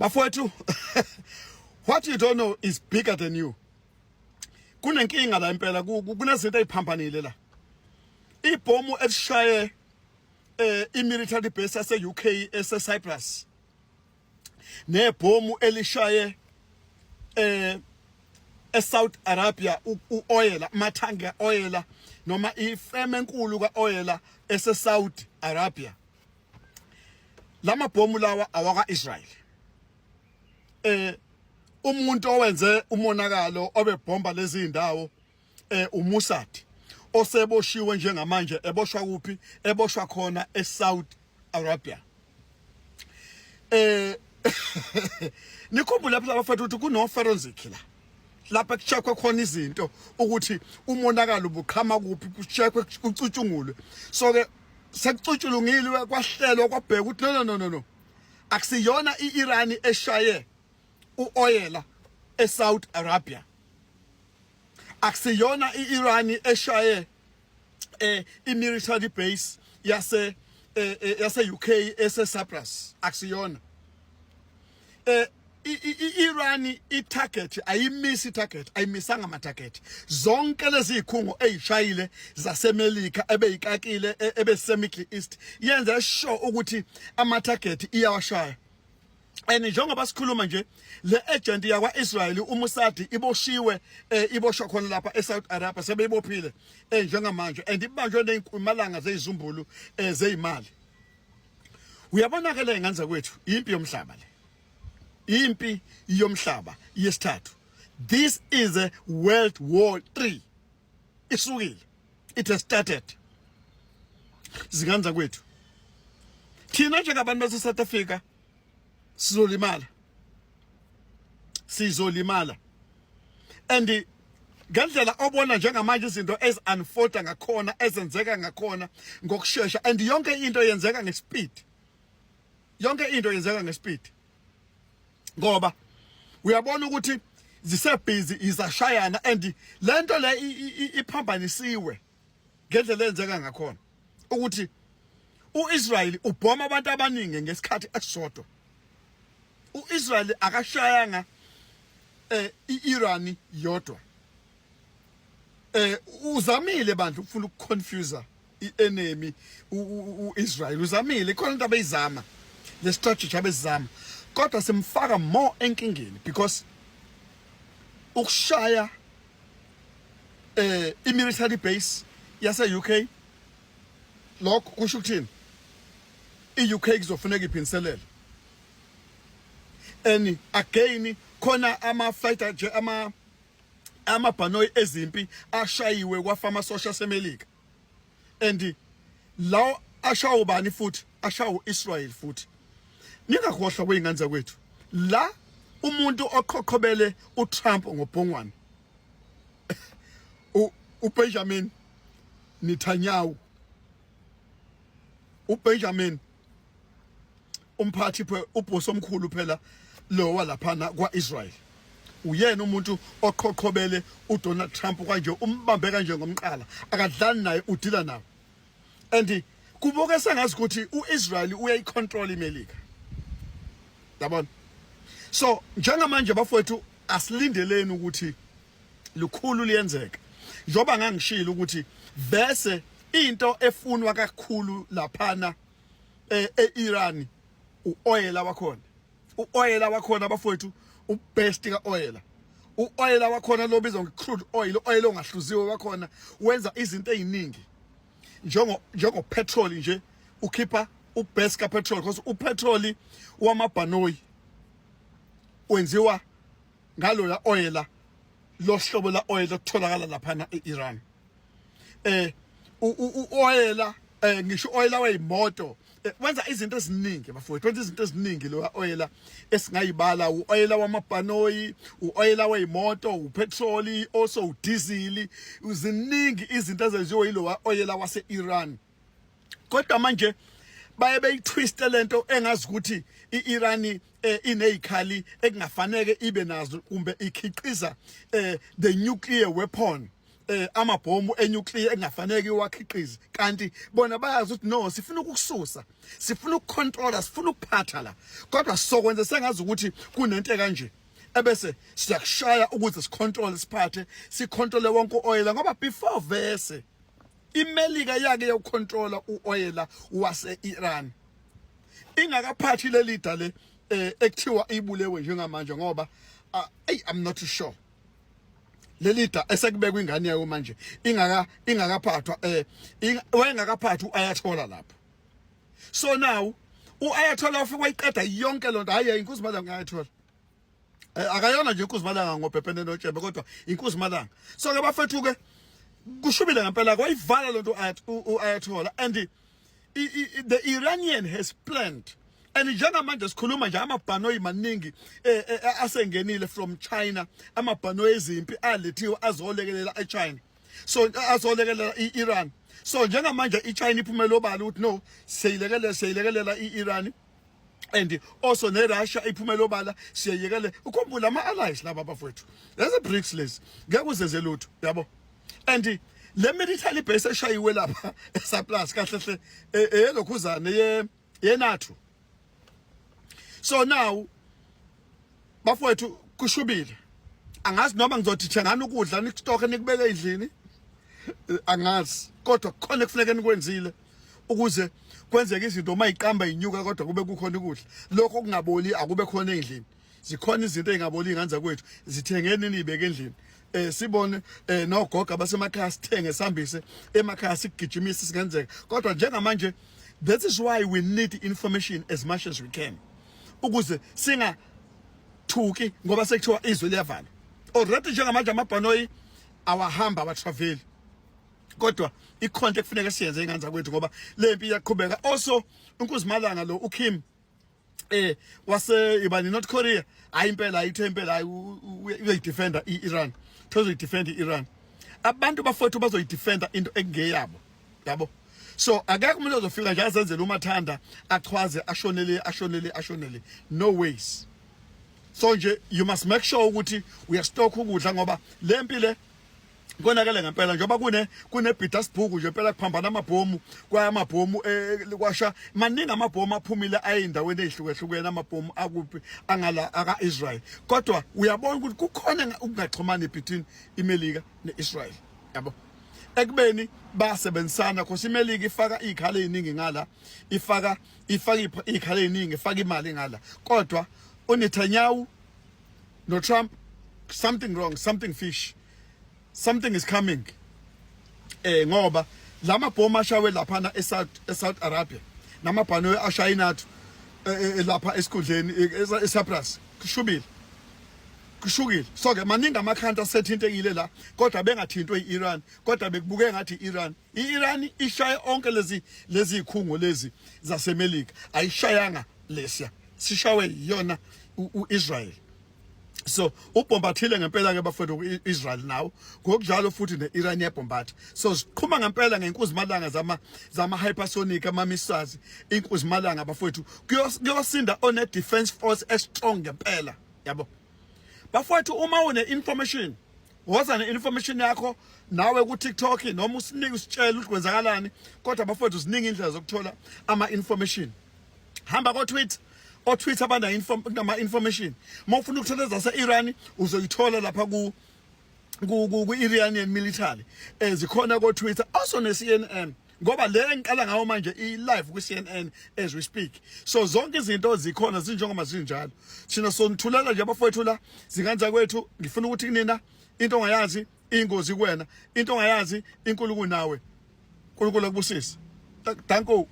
Bafowethu, what you don't know is bigger than you. Kunenkinga la impela kunezinto eziphambanile la. Ibhomu elishaye military base yase UK ese Cyprus. Nebhomu elishaye eSouth Arabia uoil mathange oil noma ifeme enkulu kaoil ese Saudi Arabia. Lama bhomu lawa awaka Israel. Umuntu owenze umonakalo obebhomba lezi indawo uMossad oseboshiwe njengamanje eboshwa kuphi eboshwa khona eSaudi Arabia. Nikhumbula lapha abafethu ukuthi kuno forensic la lapha kucheckwa khona izinto ukuthi umonakalo ubuqhama kuphi kucheckwe kucutshungulwe so ke sekucutshulungilwe kwahlelwa kwabheka ukuthi no akusiyona iIran eshaye uoil eSaudi Arabia akusiyona iIran eshaye military base yase UK ese Cyprus akusiyona iIran itarget ayimisi target ayimisanga ama target zonke lezi ikhungo ezishayile zaseMelika ebeyikakile ebeseMiddle East yenza sure ukuthi ama target iyawashaya. And njengoba sikhuluma nje le agent yakwa Israel uMossad iboshiwe iboshwa khona lapha eSaudi Arabia sebeyibophile njengamanje and ibanjwe nezimalanga zezizumbulu zezimali. Uyabona ke le nganza kwethu impi yomhlaba le. Impi yomhlaba yesithathu. This is a World War 3. Isukile. It has started. Zinganza kwethu. Thina njengabantu base South Africa sizolimala and ngendlela obona njengamanje izinto eziunfold ngakhona ezenzeka ngakhona ngokusheshsha and yonke into yenzeka ngespeed ngoba uyabona ukuthi zisebusy izashayana and lento le iphambanisiwe ngendlela enzeka ngakhona ukuthi uIsrael ubhoma abantu abaningi ngesikhathi esisodwa. uIsrael akashayanga iIran yodwa uzamile bandla ufuna ukuconfuse ienemy uIsrael uzamile khona into abeyizama le strategy abezizama kodwa simfaka more enkingeni because ukushaya military base yase UK lokho kusho ukuthini iUK kuzofuneka iphinselele. And again khona ama fighter nje ama bhanoyi ezimpi ashayiwe kwafama social semelika and law ashawo bani futhi ashawo Israel futhi ningakhohlwa kweinganza kwethu la umuntu okhokhobele uTrump ngobhongwane uBenjamin Netanyahu uBenjamin umphathi ubhosi omkhulu phela lo walaphana kwaIsrael uyena umuntu okhokhobele uDonald Trump kanje umbambe kanje ngomqala akadlali naye udila nawe and kuboke sengazi ukuthi uIsrael uyayicontrol iMelika yabona so njengamanje bafowethu asilindeleni ukuthi lukhulu liyenzeka njoba ngangishilo ukuthi bese into efunwa kakhulu laphana eIran uoil wakhona bafowethu ubest kaoil wakhona lobizwa ngecrude oil ongahluziwe wakhona wenza izinto eziningi njengo petrol nje ukhipha ubest ka petrol because upetrol wamabhanoyi wenziwa ngalo la oil lohlobo la oil otholakala laphana eIran uoil ngisho oil wayimoto wenza izinto eziningi bafowethu wenza izinto eziningi lo oil esingayibala uoil wamabhanoyi uoil wayimoto upetrol also udiesel uziningi izinto ezenziwe yilo oil waseIran kodwa manje baye beyitwist lento engazi ukuthi iIran inezikhali ekungafanele ibe nazo kumbe ikhiqiza the nuclear weapon amabhomu enuclear engafanele iwakhiqize kanti bona bayazi ukuthi no sifuna ukukususa sifuna ukucontrola sifuna ukuphatha la kodwa sokwenza sengazi ukuthi kunento kanje ebese siyakushaya ukuze sicontrol siphathe sicontrol wonke oil ngoba before vese imelika yake yokucontrola uoil wase Iran ingakaphathi le leader le ekuthiwa ibulewe njengamanje ngoba I'm not sure le leader esekubekwa ingane yayo manje ingakaphathwa wayengakaphathi uAyatollah lapho so now uAyatollah ufike wayiqeda yonke lonto hayi inkosi Malanga uAyatollah akayona nje inkosi Malanga ngophephene noTshebe kodwa inkosi Malanga so ke bafethu ke kushubile ngempela kwayivala lonto uAyatollah and the Iranian has planned and njengamanje sikhuluma nje amabhanoyi maningi asengenile from China amabhanoyi ezimpi alethiwe azolekelela eChina so azolekelela iIran so njengamanje iChina iphumela obala ukuthi no siyilekelela iIran and also neRussia iphumela obala siyayekele ukhumbula ama-allies laba bafowethu lezi BRICS lezi ngeke uzeze lutho yabo and le military base eshayiwe lapha eSaplus kahle hle elokhuzane yeNATO so now bafowethu kushubile angazi noma ngizothi thengana ukudla nikstock nikubeke endlini angazi kodwa khona kufanele nikwenzile ukuze kwenzeke izinto mayiqamba inyuka kodwa kube kukhona ukudla lokho kungaboli akube khona endlini zikhona izinto ezingaboli inganza kwethu zithengeni nibeke endlini sibone nogoga basemakhaya sithenge sihambise emakhaya sigijimise singenzeka kodwa njengamanje that is why we need information as much as we can ukuze singa thuki ngoba sekuthiwa izwe liyavala already njengamanje amabhanoyi awahamba abatravel kodwa ikhonto ekufuneka siyenze inganza kwethu ngoba lempi iyaqhubeka also inkosi Malanga lo uKim wase ibani North Korea hayi impela ayithe impela uyidefenda iIran thozoyidefend iIran abantu bafowethu bazoyidefenda into ekungeyabo yabo so akekho umuntu ozofika nje azenzele umathanda achwaze ashonele no ways so nje you must make sure ukuthi uyastock ukudla ngoba lempi le konakele ngempela njoba kune Petersburg nje phela kuphambana amabhomu kwamabhomu kwasha maningi amabhomu aphumile ayindaweni ezihlukehlukene amabhomu akuphi angala aka-Israel kodwa uyabona ukuthi kukhona ukungaxhumani between iMelika neIsrael yabo ekubeni basebenzisana because iMelika ifaka ikhala eziningi ngala ifaka ikhala eziningi ifaka imali ngala kodwa uNetanyahu no Trump something wrong something fish something is coming ngoba lamabhomu ashawe lapha eSouth Arabia namabhanoyi ashayina lapha esikhundleni eSaplus kushukile so ke maningi amakhanta sethintekile la kodwa bengathintwe iIran kodwa bekubuke ngathi iIran ishaya onke lezi ikhungo lezi zaseMelika ayishayanga lesya sishawe yona uIsrael so ubombathile ngempela ke bafethu kuIsrael nawo ngokunjalo futhi neIran yabombatha so siqhuma ngempela ngenkuzi Malanga zama hypersonic ama missiles inkuzi Malanga bafethu kuyosinda on defense force strong ngempela yabo bafethu uma une information woza ne-information yakho nawe ku TikTok noma usinike usitshela ukuthi kwenzakalani kodwa bafethu ziningi indlela zokuthola ama-information hamba ko-Twitter o-Twitter banama information mawufuna ukuthola zase-Iran uzoyithola lapha ku-Iranian military zikhona ko-Twitter also ne-CNN ngoba le engiqala ngawo manje i-live ku-CNN as we speak so zonke izinto zikhona zinjengoma zinjalo thina sonithulela nje abafowethu la zinganza kwethu ngifuna ukuthi kunina into ongayazi ingozi kuwena into ongayazi inkulunkulu nawe uNkulunkulu akubusise danko